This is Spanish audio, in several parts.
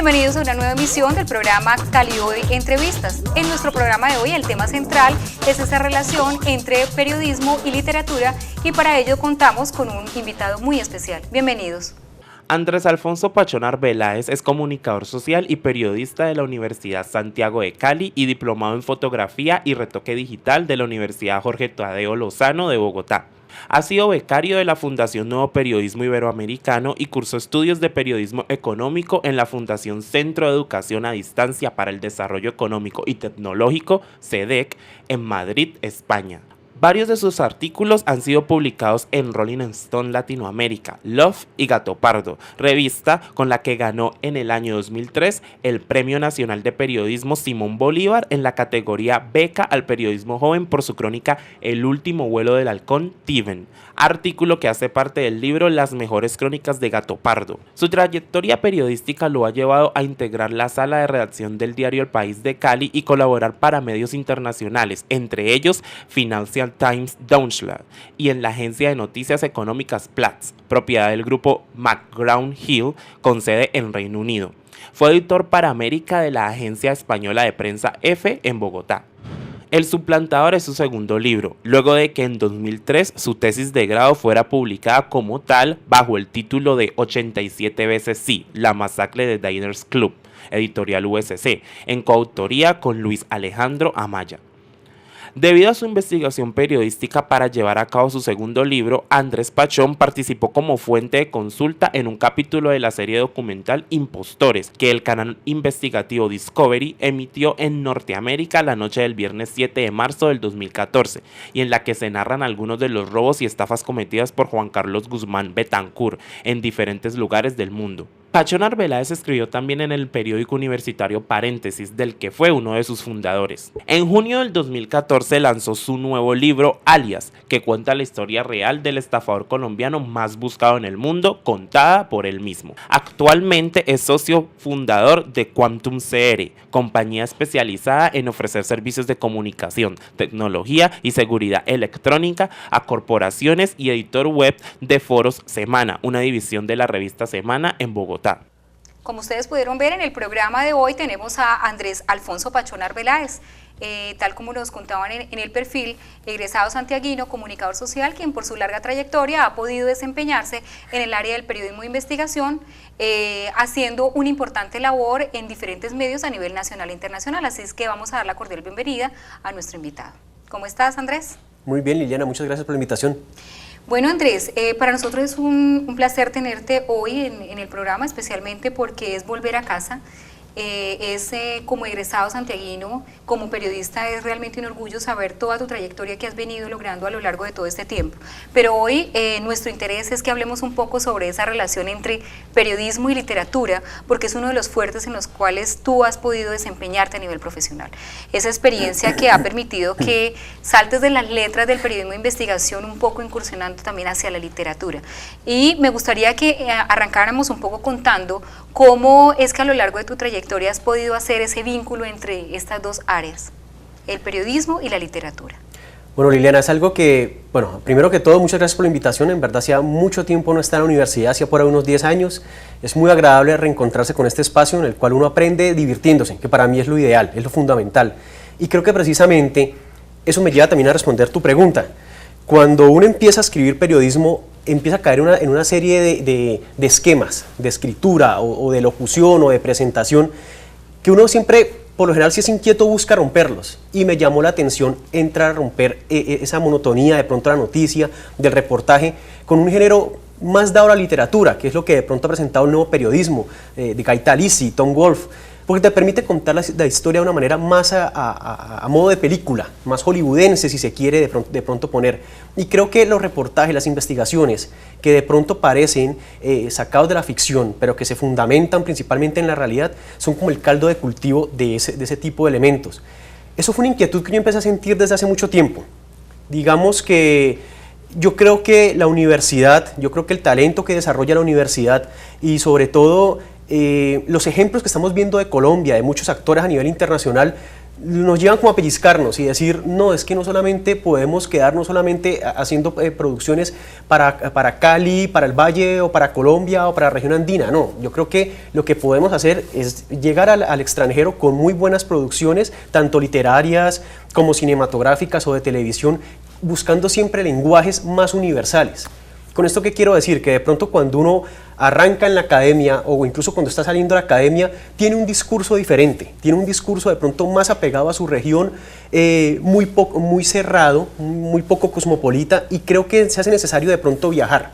Bienvenidos a una nueva emisión del programa Cali Hoy Entrevistas. En nuestro programa de hoy el tema central es esa relación entre periodismo y literatura y para ello contamos con un invitado muy especial. Bienvenidos. Andrés Alfonso Pachón Arbeláez es comunicador social y periodista de la Universidad Santiago de Cali y diplomado en fotografía y retoque digital de la Universidad Jorge Tadeo Lozano de Bogotá. Ha sido becario de la Fundación Nuevo Periodismo Iberoamericano y cursó estudios de periodismo económico en la Fundación Centro de Educación a Distancia para el Desarrollo Económico y Tecnológico, CEDEC, en Madrid, España. Varios de sus artículos han sido publicados en Rolling Stone Latinoamérica, Love y Gato Pardo, revista con la que ganó en el año 2003 el Premio Nacional de Periodismo Simón Bolívar en la categoría Beca al Periodismo Joven por su crónica El último vuelo del halcón Tiven, artículo que hace parte del libro Las mejores crónicas de Gato Pardo. Su trayectoria periodística lo ha llevado a integrar la sala de redacción del diario El País de Cali y colaborar para medios internacionales, entre ellos Financial Times Deutschland y en la agencia de noticias económicas Platts, propiedad del grupo McGraw-Hill con sede en Reino Unido. Fue editor para América de la agencia española de prensa EFE en Bogotá. El suplantador es su segundo libro, luego de que en 2003 su tesis de grado fuera publicada como tal bajo el título de 87 veces sí, la masacre de Diners Club, editorial USC, en coautoría con Luis Alejandro Amaya. Debido a su investigación periodística para llevar a cabo su segundo libro, Andrés Pachón participó como fuente de consulta en un capítulo de la serie documental Impostores, que el canal investigativo Discovery emitió en Norteamérica la noche del viernes 7 de marzo del 2014, y en la que se narran algunos de los robos y estafas cometidas por Juan Carlos Guzmán Betancourt en diferentes lugares del mundo. Pachón Arbeláez escribió también en el periódico universitario Paréntesis, del que fue uno de sus fundadores. En junio del 2014 lanzó su nuevo libro Alias, que cuenta la historia real del estafador colombiano más buscado en el mundo, contada por él mismo. Actualmente es socio fundador de Quantum CR, compañía especializada en ofrecer servicios de comunicación, tecnología y seguridad electrónica a corporaciones y editor web de Foros Semana, una división de la revista Semana en Bogotá. Como ustedes pudieron ver en el programa de hoy tenemos a Andrés Alfonso Pachón Arbeláez, tal como nos contaban en el perfil, egresado santiaguino, comunicador social, quien por su larga trayectoria ha podido desempeñarse en el área del periodismo de investigación, haciendo una importante labor en diferentes medios a nivel nacional e internacional, así es que vamos a dar la cordial bienvenida a nuestro invitado. ¿Cómo estás, Andrés? Muy bien, Liliana, muchas gracias por la invitación. Bueno, Andrés, para nosotros es un placer tenerte hoy en el programa, especialmente porque es volver a casa. Como egresado santiaguino, como periodista, es realmente un orgullo saber toda tu trayectoria que has venido logrando a lo largo de todo este tiempo. Pero hoy nuestro interés es que hablemos un poco sobre esa relación entre periodismo y literatura, porque es uno de los fuertes en los cuales tú has podido desempeñarte a nivel profesional. Esa experiencia que ha permitido que saltes de las letras del periodismo de investigación un poco incursionando también hacia la literatura. Y me gustaría que arrancáramos un poco contando cómo es que a lo largo de tu trayectoria has podido hacer ese vínculo entre estas dos áreas, el periodismo y la literatura. Bueno, Liliana, es algo que, primero que todo, muchas gracias por la invitación. En verdad, hacía mucho tiempo no estar en la universidad, hacía por ahí unos 10 años. Es muy agradable reencontrarse con este espacio en el cual uno aprende divirtiéndose, que para mí es lo ideal, es lo fundamental. Y creo que precisamente eso me lleva también a responder tu pregunta. Cuando uno empieza a escribir periodismo, empieza a caer en una serie de esquemas de escritura o de locución o de presentación que uno siempre, por lo general, si es inquieto, busca romperlos. Y me llamó la atención entrar a romper esa monotonía de pronto la noticia, del reportaje, con un género más dado a la literatura, que es lo que de pronto ha presentado el nuevo periodismo de Gaita Lisi, Tom Wolfe, porque te permite contar la historia de una manera más a modo de película, más hollywoodense, si se quiere de pronto poner. Y creo que los reportajes, las investigaciones, que de pronto parecen sacados de la ficción, pero que se fundamentan principalmente en la realidad, son como el caldo de cultivo de ese tipo de elementos. Eso fue una inquietud que yo empecé a sentir desde hace mucho tiempo. Digamos que yo creo que la universidad, yo creo que el talento que desarrolla la universidad y sobre todo los ejemplos que estamos viendo de Colombia, de muchos actores a nivel internacional, nos llevan como a pellizcarnos y decir, no, es que no solamente podemos quedarnos solamente haciendo producciones para Cali, para el Valle o para Colombia o para la región andina, no, yo creo que lo que podemos hacer es llegar al extranjero con muy buenas producciones, tanto literarias como cinematográficas o de televisión, buscando siempre lenguajes más universales. ¿Con esto qué quiero decir? Que de pronto cuando uno arranca en la academia o incluso cuando está saliendo de la academia, tiene un discurso diferente, tiene un discurso de pronto más apegado a su región, muy cerrado, muy poco cosmopolita, y creo que se hace necesario de pronto viajar.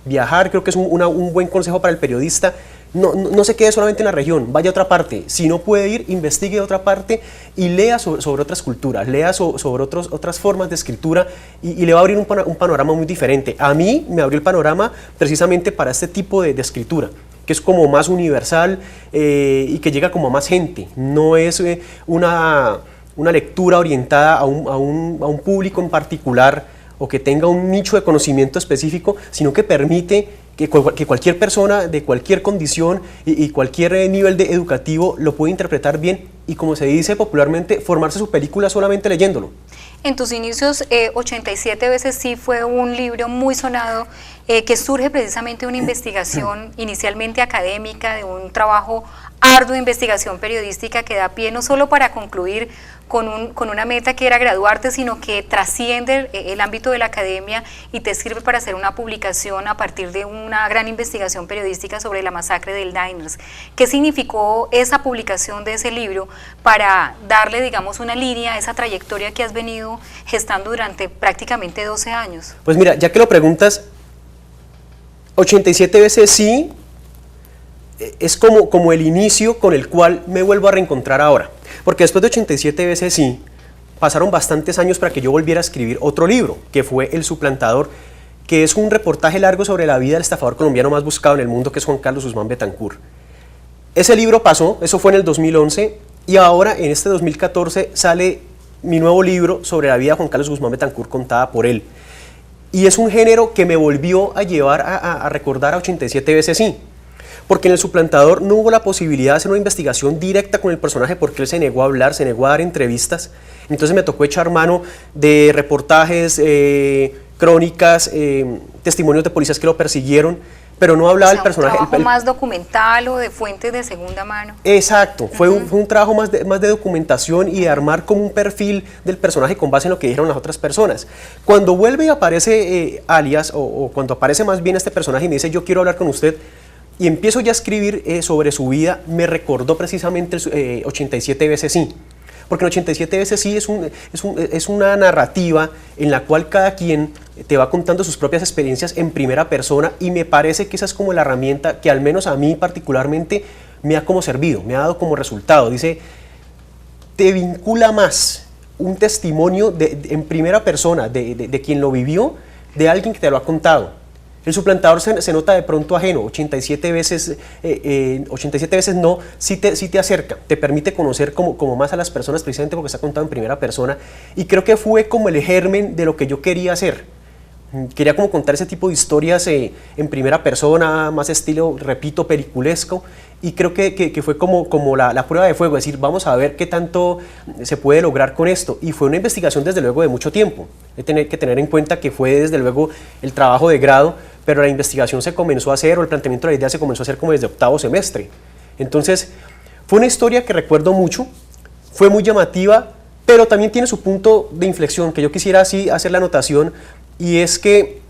Viajar creo que es un buen consejo para el periodista. No se quede solamente en la región, vaya a otra parte. Si no puede ir, investigue otra parte y lea sobre otras culturas, lea sobre otras formas de escritura y le va a abrir un panorama muy diferente. A mí me abrió el panorama precisamente para este tipo de escritura, que es como más universal y que llega como a más gente. No es una lectura orientada a un público en particular o que tenga un nicho de conocimiento específico, sino que permite que cualquier persona de cualquier condición y cualquier nivel educativo lo puede interpretar bien y, como se dice popularmente, formarse su película solamente leyéndolo. En tus inicios, 87 veces sí fue un libro muy sonado que surge precisamente de una investigación inicialmente académica, de un trabajo arduo de investigación periodística que da pie no solo para concluir con una meta que era graduarte, sino que trasciende el ámbito de la academia y te sirve para hacer una publicación a partir de una gran investigación periodística sobre la masacre del Diners. ¿Qué significó esa publicación de ese libro para darle, digamos, una línea a esa trayectoria que has venido gestando durante prácticamente 12 años? Pues mira, ya que lo preguntas, 87 veces sí es como el inicio con el cual me vuelvo a reencontrar ahora. Porque después de 87 veces sí, pasaron bastantes años para que yo volviera a escribir otro libro, que fue El Suplantador, que es un reportaje largo sobre la vida del estafador colombiano más buscado en el mundo, que es Juan Carlos Guzmán Betancur. Ese libro pasó, eso fue en el 2011, y ahora en este 2014 sale mi nuevo libro sobre la vida de Juan Carlos Guzmán Betancur contada por él. Y es un género que me volvió a llevar a recordar a 87 veces sí. Porque en El Suplantador no hubo la posibilidad de hacer una investigación directa con el personaje porque él se negó a hablar, se negó a dar entrevistas. Entonces me tocó echar mano de reportajes, crónicas, testimonios de policías que lo persiguieron, pero no hablaba el personaje. ¿Un trabajo más documental o de fuentes de segunda mano? Exacto, fue un trabajo más de documentación y de armar como un perfil del personaje con base en lo que dijeron las otras personas. Cuando vuelve y aparece Alias, o cuando aparece más bien este personaje y me dice yo quiero hablar con usted, y empiezo ya a escribir sobre su vida, me recordó precisamente 87 veces sí. Porque en 87 veces sí es una narrativa en la cual cada quien te va contando sus propias experiencias en primera persona, y me parece que esa es como la herramienta que al menos a mí particularmente me ha como servido, me ha dado como resultado. Dice, te vincula más un testimonio en primera persona de quien lo vivió, de alguien que te lo ha contado. El Suplantador se nota de pronto ajeno, 87 veces no, sí te acerca, te permite conocer como más a las personas precisamente porque está contado en primera persona, y creo que fue como el germen de lo que yo quería hacer. Quería como contar ese tipo de historias en primera persona, más estilo, repito, peliculesco, y creo que fue como la prueba de fuego, es decir, vamos a ver qué tanto se puede lograr con esto. Y fue una investigación desde luego de mucho tiempo. Hay que tener en cuenta que fue desde luego el trabajo de grado, pero la investigación se comenzó a hacer, o el planteamiento de la idea se comenzó a hacer como desde octavo semestre. Entonces, fue una historia que recuerdo mucho, fue muy llamativa, pero también tiene su punto de inflexión, que yo quisiera así hacer la anotación, y es que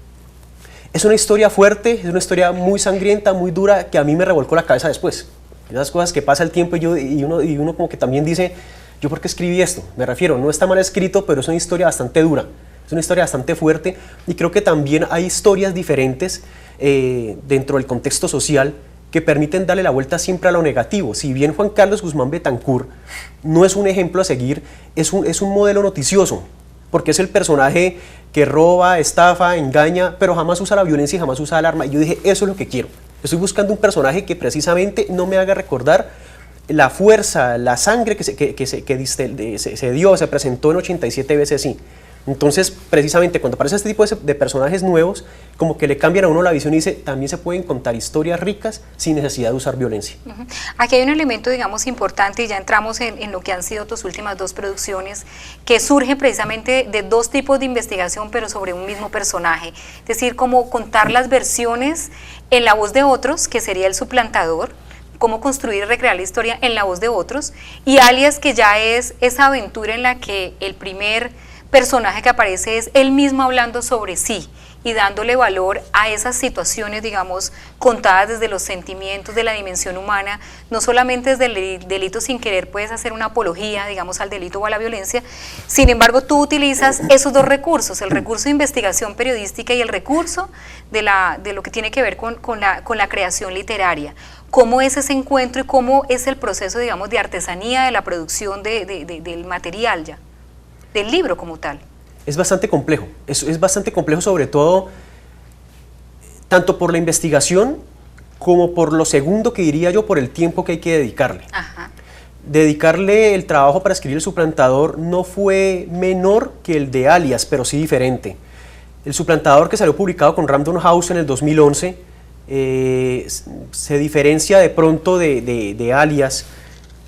es una historia fuerte, es una historia muy sangrienta, muy dura, que a mí me revolcó la cabeza después. Esas cosas que pasa el tiempo y uno como que también dice, ¿yo por qué escribí esto? Me refiero, no está mal escrito, pero es una historia bastante dura, es una historia bastante fuerte, y creo que también hay historias diferentes dentro del contexto social que permiten darle la vuelta siempre a lo negativo. Si bien Juan Carlos Guzmán Betancur no es un ejemplo a seguir, es un modelo noticioso, porque es el personaje que roba, estafa, engaña, pero jamás usa la violencia y jamás usa el arma. Y yo dije, eso es lo que quiero. Estoy buscando un personaje que precisamente no me haga recordar la fuerza, la sangre que se dio, se presentó en 87 veces sí. Entonces, precisamente cuando aparece este tipo de personajes nuevos, como que le cambian a uno la visión y dice, también se pueden contar historias ricas sin necesidad de usar violencia. Aquí hay un elemento, digamos, importante, y ya entramos en lo que han sido tus últimas dos producciones, que surgen precisamente de dos tipos de investigación, pero sobre un mismo personaje. Es decir, como contar las versiones en la voz de otros, que sería el suplantador, cómo construir y recrear la historia en la voz de otros, y Alias, que ya es esa aventura en la que el primer personaje que aparece es él mismo hablando sobre sí y dándole valor a esas situaciones, digamos, contadas desde los sentimientos de la dimensión humana, no solamente desde el delito sin querer puedes hacer una apología, digamos, al delito o a la violencia. Sin embargo, tú utilizas esos dos recursos, el recurso de investigación periodística y el recurso de lo que tiene que ver con la creación literaria. ¿Cómo es ese encuentro y cómo es el proceso, digamos, de artesanía de la producción del material ya, del libro como tal? Es bastante complejo, es bastante complejo, sobre todo tanto por la investigación como por lo segundo que diría yo, por el tiempo que hay que dedicarle. Ajá. Dedicarle el trabajo para escribir El Suplantador no fue menor que el de Alias, pero sí diferente. El Suplantador, que salió publicado con Random House en el 2011, se diferencia de pronto de Alias,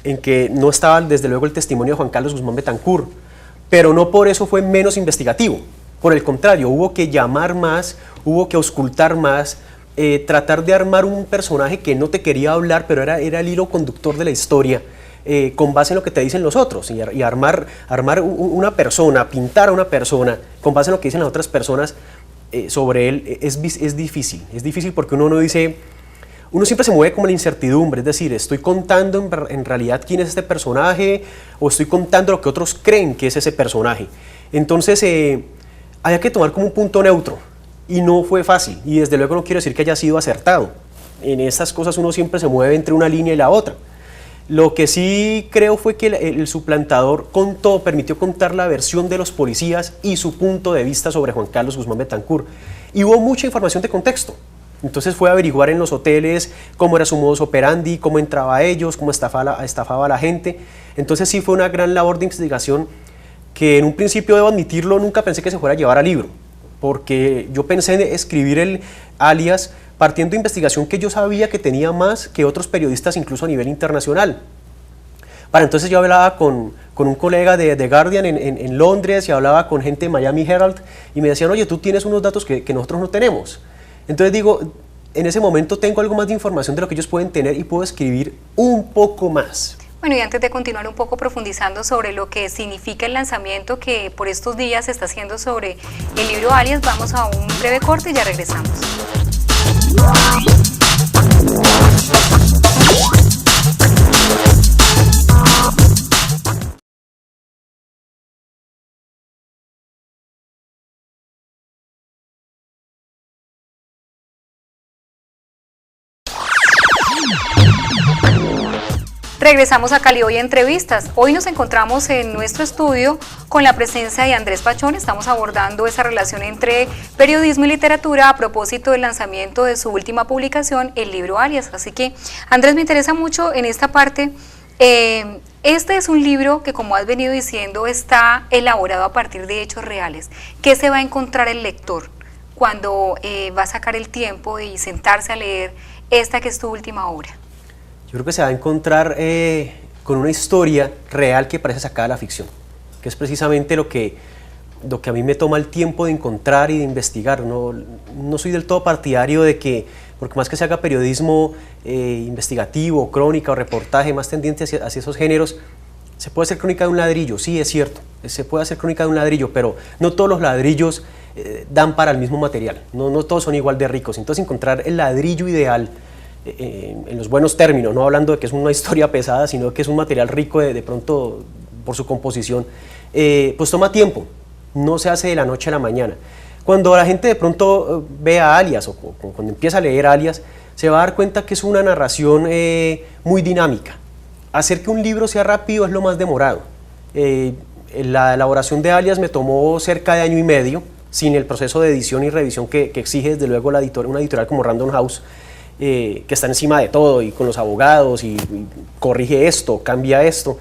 en que no estaba desde luego el testimonio de Juan Carlos Guzmán Betancourt, pero no por eso fue menos investigativo. Por el contrario, hubo que llamar más, hubo que auscultar más, tratar de armar un personaje que no te quería hablar, pero era el hilo conductor de la historia, con base en lo que te dicen los otros, y armar una persona, pintar a una persona, con base en lo que dicen las otras personas sobre él, es difícil porque uno no dice... Uno siempre se mueve como la incertidumbre, es decir, estoy contando en realidad quién es este personaje o estoy contando lo que otros creen que es ese personaje. Entonces, había que tomar como un punto neutro y no fue fácil, y desde luego no quiero decir que haya sido acertado. En estas cosas uno siempre se mueve entre una línea y la otra. Lo que sí creo fue que el Suplantador permitió contar la versión de los policías y su punto de vista sobre Juan Carlos Guzmán Betancourt. Y hubo mucha información de contexto. Entonces fue a averiguar en los hoteles cómo era su modus operandi, cómo entraba a ellos, cómo estafaba a la gente. Entonces sí fue una gran labor de investigación que en un principio, debo admitirlo, nunca pensé que se fuera a llevar a libro, porque yo pensé en escribir el Alias partiendo de investigación que yo sabía que tenía más que otros periodistas, incluso a nivel internacional. Para entonces yo hablaba con un colega de The Guardian en Londres, y hablaba con gente de Miami Herald, y me decían, oye, tú tienes unos datos que nosotros no tenemos. Entonces digo, en ese momento tengo algo más de información de lo que ellos pueden tener y puedo escribir un poco más. Bueno, y antes de continuar un poco profundizando sobre lo que significa el lanzamiento que por estos días se está haciendo sobre el libro Alias, vamos a un breve corte y ya regresamos. Regresamos a Cali Hoy Entrevistas. Hoy nos encontramos en nuestro estudio con la presencia de Andrés Pachón. Estamos abordando esa relación entre periodismo y literatura a propósito del lanzamiento de su última publicación, el libro Alias. Así que, Andrés, me interesa mucho en esta parte. Este es un libro que, como has venido diciendo, está elaborado a partir de hechos reales. ¿Qué se va a encontrar el lector cuando va a sacar el tiempo y sentarse a leer esta que es tu última obra? Yo creo que se va a encontrar con una historia real que parece sacada de la ficción, que es precisamente lo que a mí me toma el tiempo de encontrar y de investigar. No soy del todo partidario de que, porque más que se haga periodismo investigativo, crónica o reportaje más tendiente hacia esos géneros, se puede hacer crónica de un ladrillo, sí, es cierto, se puede hacer crónica de un ladrillo, pero no todos los ladrillos dan para el mismo material, no todos son igual de ricos. Entonces encontrar el ladrillo ideal, en los buenos términos, no hablando de que es una historia pesada, sino que es un material rico de pronto por su composición, pues toma tiempo, no se hace de la noche a la mañana. Cuando la gente de pronto ve a Alias, o cuando empieza a leer Alias, se va a dar cuenta que es una narración muy dinámica. Hacer que un libro sea rápido es lo más demorado. La elaboración de Alias me tomó cerca de 1 año y medio, sin el proceso de edición y revisión que exige desde luego una editorial como Random House, que está encima de todo y con los abogados y corrige esto, cambia esto.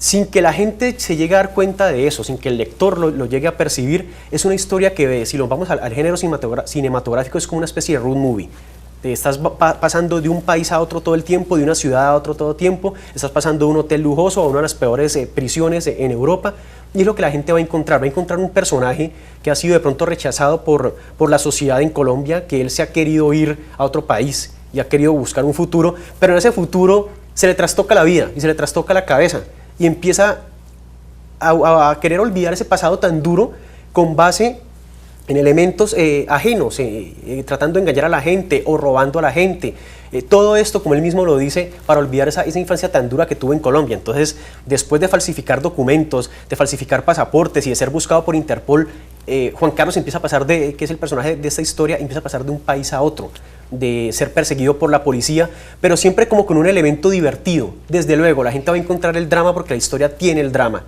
sin que la gente se llegue a dar cuenta de eso, sin que el lector lo llegue a percibir, es una historia que, si lo vamos al género cinematográfico, es como una especie de road movie. Te estás pasando de un país a otro todo el tiempo, de una ciudad a otro todo el tiempo, estás pasando de un hotel lujoso a una de las peores prisiones en Europa, y es lo que la gente va a encontrar un personaje que ha sido de pronto rechazado por la sociedad en Colombia, que él se ha querido ir a otro país y ha querido buscar un futuro, pero en ese futuro se le trastoca la vida y se le trastoca la cabeza, y empieza a querer olvidar ese pasado tan duro con base en elementos ajenos, tratando de engañar a la gente o robando a la gente. Todo esto, como él mismo lo dice, para olvidar esa infancia tan dura que tuvo en Colombia. Entonces, después de falsificar documentos, de falsificar pasaportes y de ser buscado por Interpol, Juan Carlos empieza a pasar que es el personaje de esta historia, empieza a pasar de un país a otro, de ser perseguido por la policía, pero siempre como con un elemento divertido. Desde luego, la gente va a encontrar el drama porque la historia tiene el drama.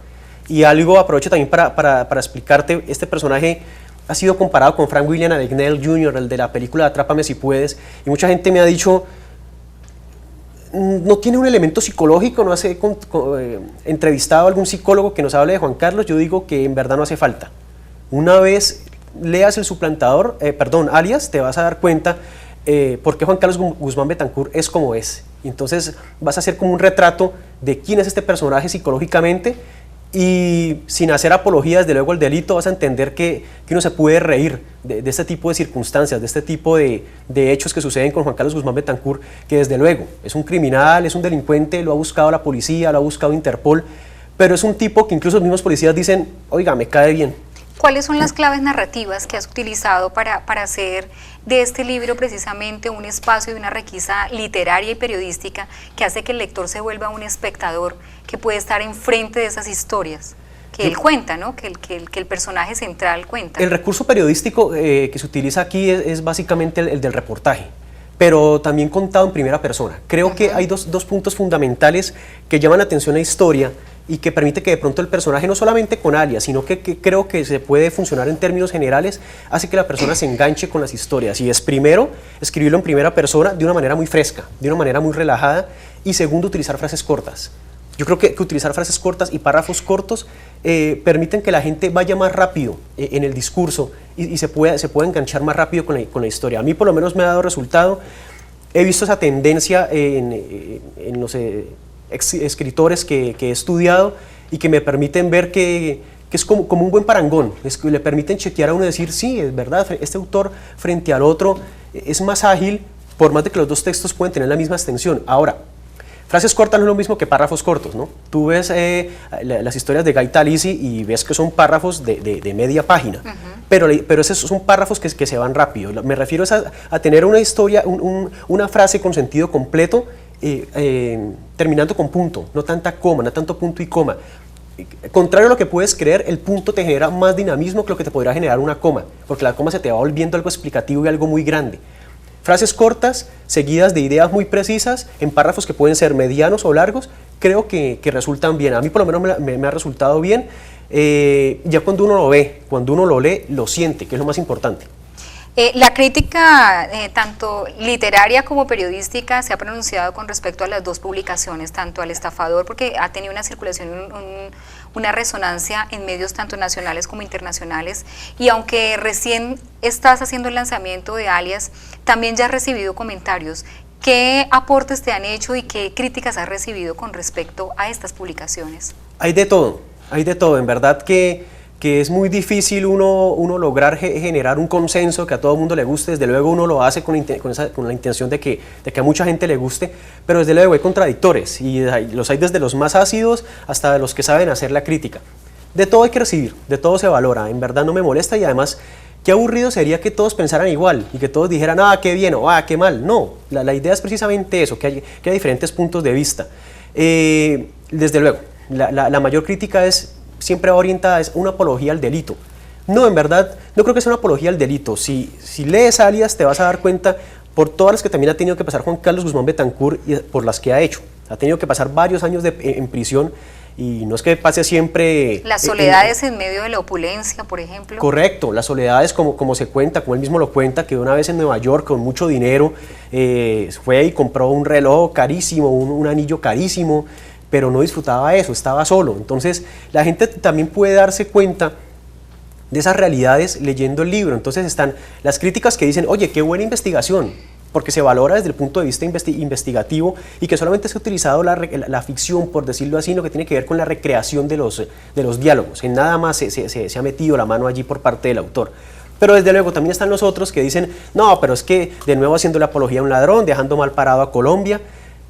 Y algo, aprovecho también para explicarte, este personaje ha sido comparado con Frank William Abagnale Jr., el de la película Atrápame si puedes, y mucha gente me ha dicho, no tiene un elemento psicológico, no hace entrevistado a algún psicólogo que nos hable de Juan Carlos. Yo digo que en verdad no hace falta. Una vez leas El Suplantador, Alias, te vas a dar cuenta por qué Juan Carlos Guzmán Betancur es como es. Entonces vas a hacer como un retrato de quién es este personaje psicológicamente, y sin hacer apología desde luego al delito, vas a entender que uno se puede reír de este tipo de circunstancias, de este tipo de hechos que suceden con Juan Carlos Guzmán Betancur, que desde luego es un criminal, es un delincuente, lo ha buscado la policía, lo ha buscado Interpol, pero es un tipo que incluso los mismos policías dicen, oiga, me cae bien. ¿Cuáles son las claves narrativas que has utilizado para hacer de este libro precisamente un espacio de una requisa literaria y periodística que hace que el lector se vuelva un espectador que puede estar enfrente de esas historias que él cuenta, ¿no? que el personaje central cuenta? El recurso periodístico que se utiliza aquí es básicamente el del reportaje, pero también contado en primera persona. Creo que hay dos puntos fundamentales que llaman la atención a la historia y que permite que de pronto el personaje, no solamente con Alias, sino que creo que se puede funcionar en términos generales, hace que la persona se enganche con las historias. Y es, primero, escribirlo en primera persona de una manera muy fresca, de una manera muy relajada, y segundo, utilizar frases cortas. Yo creo que utilizar frases cortas y párrafos cortos permiten que la gente vaya más rápido en el discurso y se pueda enganchar más rápido con la historia. A mí por lo menos me ha dado resultado. He visto esa tendencia en los escritores que he estudiado y que me permiten ver que es como un buen parangón, le permiten chequear a uno y decir, sí, es verdad, este autor frente al otro es más ágil, por más de que los dos textos pueden tener la misma extensión. Ahora, frases cortas no es lo mismo que párrafos cortos, ¿no? Tú ves las historias de Guy Talisi y ves que son párrafos de media página, pero esos son párrafos que se van rápido. Me refiero a tener una historia, una frase con sentido completo, terminando con punto, no tanta coma, no tanto punto y coma. Contrario a lo que puedes creer, el punto te genera más dinamismo que lo que te podrá generar una coma, porque la coma se te va volviendo algo explicativo y algo muy grande. Frases cortas, seguidas de ideas muy precisas, en párrafos que pueden ser medianos o largos, creo que resultan bien. A mí por lo menos me ha resultado bien. Ya cuando uno lo ve, cuando uno lo lee, lo siente, que es lo más importante. La crítica, tanto literaria como periodística, se ha pronunciado con respecto a las dos publicaciones, tanto al Estafador, porque ha tenido una circulación, una resonancia en medios tanto nacionales como internacionales, y aunque recién estás haciendo el lanzamiento de Alias, también ya has recibido comentarios. ¿Qué aportes te han hecho y qué críticas has recibido con respecto a estas publicaciones? Hay de todo, en verdad que es muy difícil uno lograr generar un consenso que a todo el mundo le guste. Desde luego uno lo hace con la intención de que a mucha gente le guste, pero desde luego hay contradictores y los hay desde los más ácidos hasta los que saben hacer la crítica. De todo hay que recibir, de todo se valora, en verdad no me molesta, y además qué aburrido sería que todos pensaran igual y que todos dijeran, ah, qué bien o ah, qué mal. No, la idea es precisamente eso, que hay diferentes puntos de vista. Desde luego, la mayor crítica siempre va orientada a una apología al delito. No, en verdad, no creo que sea una apología al delito. Si lees Alias, te vas a dar cuenta por todas las que también ha tenido que pasar Juan Carlos Guzmán Betancur y por las que ha hecho. Ha tenido que pasar varios años en prisión, y no es que pase siempre... Las soledades en medio de la opulencia, por ejemplo. Correcto, las soledades como se cuenta, como él mismo lo cuenta, que una vez en Nueva York con mucho dinero fue y compró un reloj carísimo, un anillo carísimo, pero no disfrutaba eso, estaba solo. Entonces la gente también puede darse cuenta de esas realidades leyendo el libro. Entonces están las críticas que dicen, oye, qué buena investigación, porque se valora desde el punto de vista investigativo y que solamente se ha utilizado la ficción, por decirlo así, lo que tiene que ver con la recreación de los diálogos. En nada más se ha metido la mano allí por parte del autor. Pero desde luego también están los otros que dicen, no, pero es que de nuevo haciendo la apología a un ladrón, dejando mal parado a Colombia.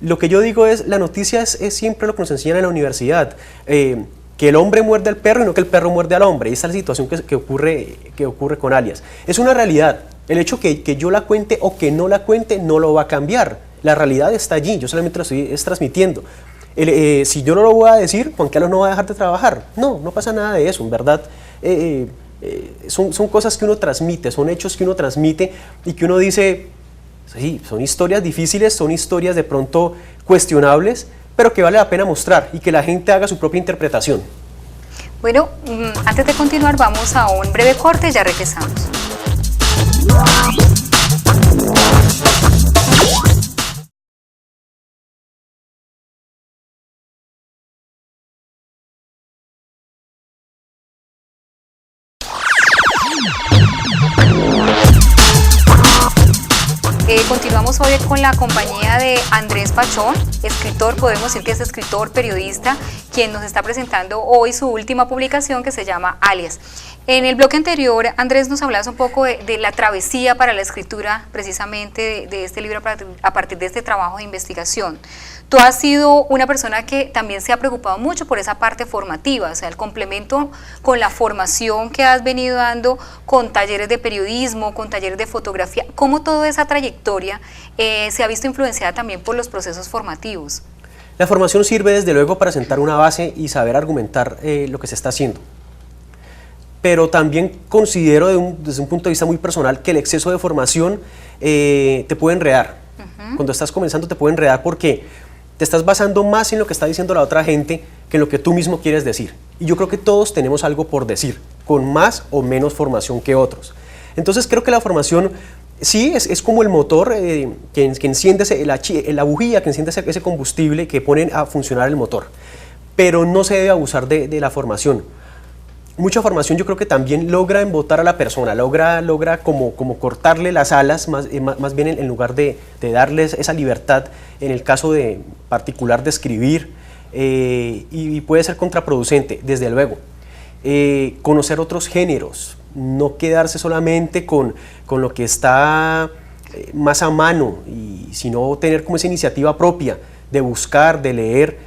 Lo que yo digo es, la noticia es siempre lo que nos enseñan en la universidad, que el hombre muerde al perro y no que el perro muerde al hombre. Y esa es la situación que ocurre con Alias. Es una realidad. El hecho que yo la cuente o que no la cuente no lo va a cambiar. La realidad está allí, yo solamente lo estoy transmitiendo. Si yo no lo voy a decir, Juan Carlos no va a dejar de trabajar. No pasa nada de eso, en verdad. Son cosas que uno transmite, son hechos que uno transmite y que uno dice, sí, son historias difíciles, son historias de pronto cuestionables, pero que vale la pena mostrar y que la gente haga su propia interpretación. Bueno, antes de continuar vamos a un breve corte y ya regresamos. Continuamos hoy con la compañía de Andrés Pachón, escritor, podemos decir que es escritor, periodista, quien nos está presentando hoy su última publicación que se llama Alias. En el bloque anterior, Andrés, nos hablabas un poco de la travesía para la escritura, precisamente de este libro a partir de este trabajo de investigación. Tú has sido una persona que también se ha preocupado mucho por esa parte formativa, o sea, el complemento con la formación que has venido dando con talleres de periodismo, con talleres de fotografía, cómo toda esa trayectoria se ha visto influenciada también por los procesos formativos. La formación sirve desde luego para sentar una base y saber argumentar lo que se está haciendo. Pero también considero desde un punto de vista muy personal que el exceso de formación te puede enredar. Cuando estás comenzando te puede enredar porque te estás basando más en lo que está diciendo la otra gente que en lo que tú mismo quieres decir. Y yo creo que todos tenemos algo por decir, con más o menos formación que otros. Entonces creo que la formación sí es como el motor que enciende la bujía, que enciende ese combustible que ponen a funcionar el motor. Pero no se debe abusar de la formación. Mucha formación yo creo que también logra embotar a la persona, logra como cortarle las alas, más bien en lugar de darles esa libertad, en el caso particular de escribir, y puede ser contraproducente, desde luego. Conocer otros géneros, no quedarse solamente con lo que está más a mano, sino tener como esa iniciativa propia de buscar, de leer,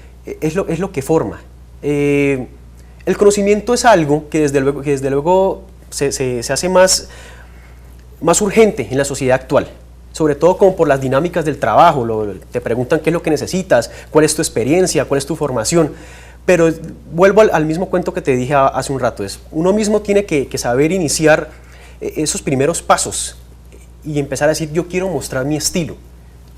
es lo que forma. El conocimiento es algo que desde luego se hace más urgente en la sociedad actual, sobre todo como por las dinámicas del trabajo. Te preguntan qué es lo que necesitas, cuál es tu experiencia, cuál es tu formación, pero vuelvo al mismo cuento que te dije hace un rato, uno mismo tiene que saber iniciar esos primeros pasos y empezar a decir, yo quiero mostrar mi estilo.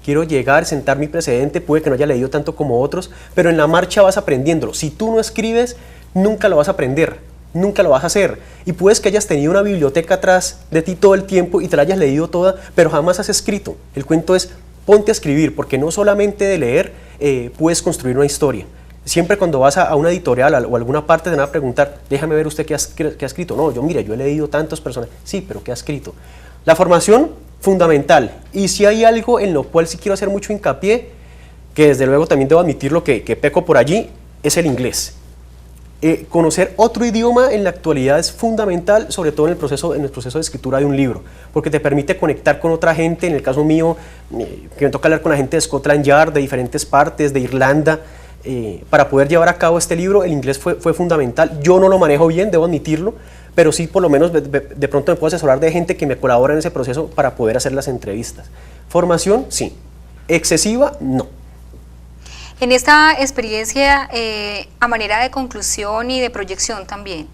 Quiero llegar, sentar mi precedente, puede que no haya leído tanto como otros, pero en la marcha vas aprendiéndolo. Si tú no escribes, nunca lo vas a aprender, nunca lo vas a hacer. Y puedes que hayas tenido una biblioteca atrás de ti todo el tiempo y te la hayas leído toda, pero jamás has escrito. El cuento es, ponte a escribir, porque no solamente de leer puedes construir una historia. Siempre cuando vas a una editorial o alguna parte te van a preguntar, déjame ver usted qué ha escrito. No, yo he leído tantos personajes. Sí, pero ¿qué ha escrito? La formación, fundamental. Y si hay algo en lo cual sí quiero hacer mucho hincapié, que desde luego también debo admitirlo que peco por allí, es el inglés. Conocer otro idioma en la actualidad es fundamental, sobre todo en el proceso de escritura de un libro, porque te permite conectar con otra gente. En el caso mío, que me toca hablar con la gente de Scotland Yard, de diferentes partes, de Irlanda, para poder llevar a cabo este libro, el inglés fue fundamental. Yo no lo manejo bien, debo admitirlo, pero sí por lo menos de pronto me puedo asesorar de gente que me colabora en ese proceso para poder hacer las entrevistas. Formación, sí. Excesiva, no. En esta experiencia, a manera de conclusión y de proyección también,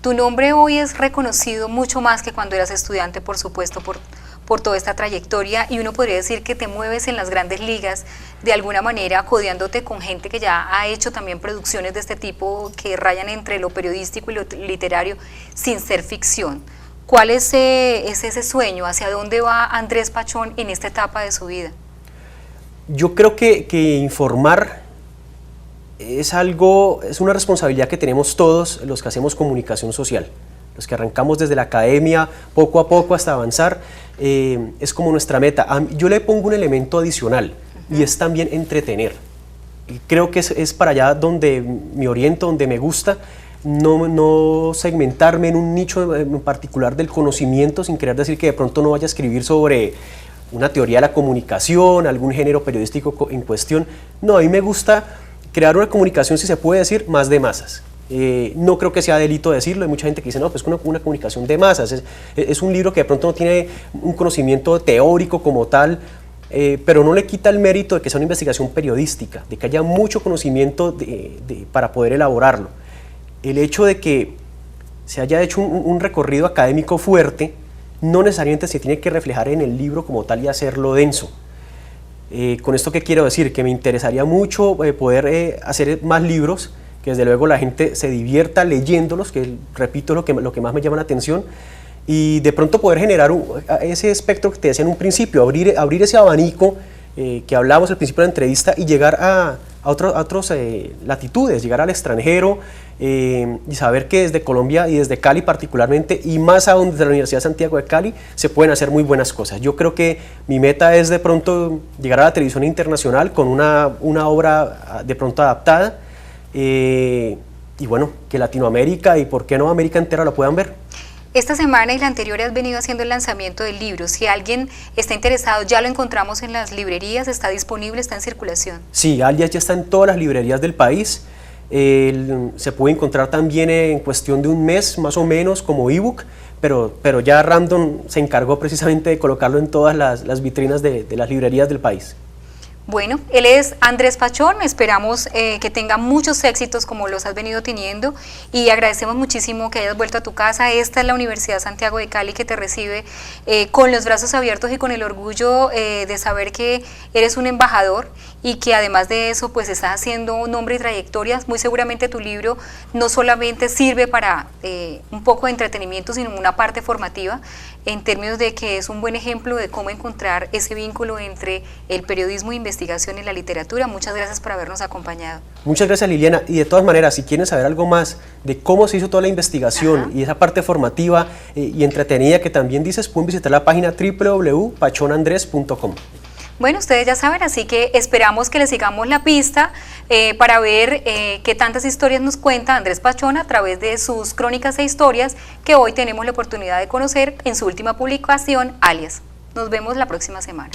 tu nombre hoy es reconocido mucho más que cuando eras estudiante, por supuesto, por toda esta trayectoria, y uno podría decir que te mueves en las grandes ligas, de alguna manera codeándote con gente que ya ha hecho también producciones de este tipo que rayan entre lo periodístico y lo literario sin ser ficción. ¿Cuál es ese sueño? ¿Hacia dónde va Andrés Pachón en esta etapa de su vida? Yo creo que informar es una responsabilidad que tenemos todos los que hacemos comunicación social, los que arrancamos desde la academia poco a poco hasta avanzar, es como nuestra meta. Yo le pongo un elemento adicional y es también entretener. Creo que es para allá donde me oriento, donde me gusta, no segmentarme en un nicho en particular del conocimiento, sin querer decir que de pronto no vaya a escribir sobre una teoría de la comunicación, algún género periodístico en cuestión. No, a mí me gusta crear una comunicación, si se puede decir, más de masas. No creo que sea delito decirlo, hay mucha gente que dice, no, pues una comunicación de masas, es un libro que de pronto no tiene un conocimiento teórico como tal, pero no le quita el mérito de que sea una investigación periodística, de que haya mucho conocimiento para poder elaborarlo. El hecho de que se haya hecho un recorrido académico fuerte, no necesariamente se tiene que reflejar en el libro como tal y hacerlo denso. Con esto, ¿qué quiero decir? Que me interesaría mucho poder hacer más libros, que desde luego la gente se divierta leyéndolos, que repito, lo que más me llama la atención, y de pronto poder generar ese espectro que te decía en un principio, abrir ese abanico que hablábamos al principio de la entrevista y llegar a otras latitudes, llegar al extranjero y saber que desde Colombia y desde Cali particularmente, y más aún desde la Universidad de Santiago de Cali, se pueden hacer muy buenas cosas. Yo creo que mi meta es de pronto llegar a la televisión internacional con una obra de pronto adaptada, y bueno, que Latinoamérica y por qué no América entera lo puedan ver. Esta semana y la anterior has venido haciendo el lanzamiento del libro. Si alguien está interesado, ya lo encontramos en las librerías, está disponible, está en circulación. Sí, Alias ya está en todas las librerías del país. Se puede encontrar también en cuestión de un mes más o menos como ebook, pero ya Random se encargó precisamente de colocarlo en todas las vitrinas de las librerías del país. Bueno, él es Andrés Pachón, esperamos que tenga muchos éxitos como los has venido teniendo y agradecemos muchísimo que hayas vuelto a tu casa. Esta es la Universidad Santiago de Cali que te recibe con los brazos abiertos y con el orgullo de saber que eres un embajador y que además de eso pues estás haciendo nombre y trayectorias. Muy seguramente tu libro no solamente sirve para un poco de entretenimiento, sino una parte formativa en términos de que es un buen ejemplo de cómo encontrar ese vínculo entre el periodismo e investigación y la literatura. Muchas gracias por habernos acompañado. Muchas gracias, Liliana, y de todas maneras, si quieren saber algo más de cómo se hizo toda la investigación, ajá, y esa parte formativa y entretenida que también dices, pueden visitar la página www.pachonandres.com. Bueno, ustedes ya saben, así que esperamos que les sigamos la pista para ver qué tantas historias nos cuenta Andrés Pachón a través de sus crónicas e historias que hoy tenemos la oportunidad de conocer en su última publicación, Alias. Nos vemos la próxima semana.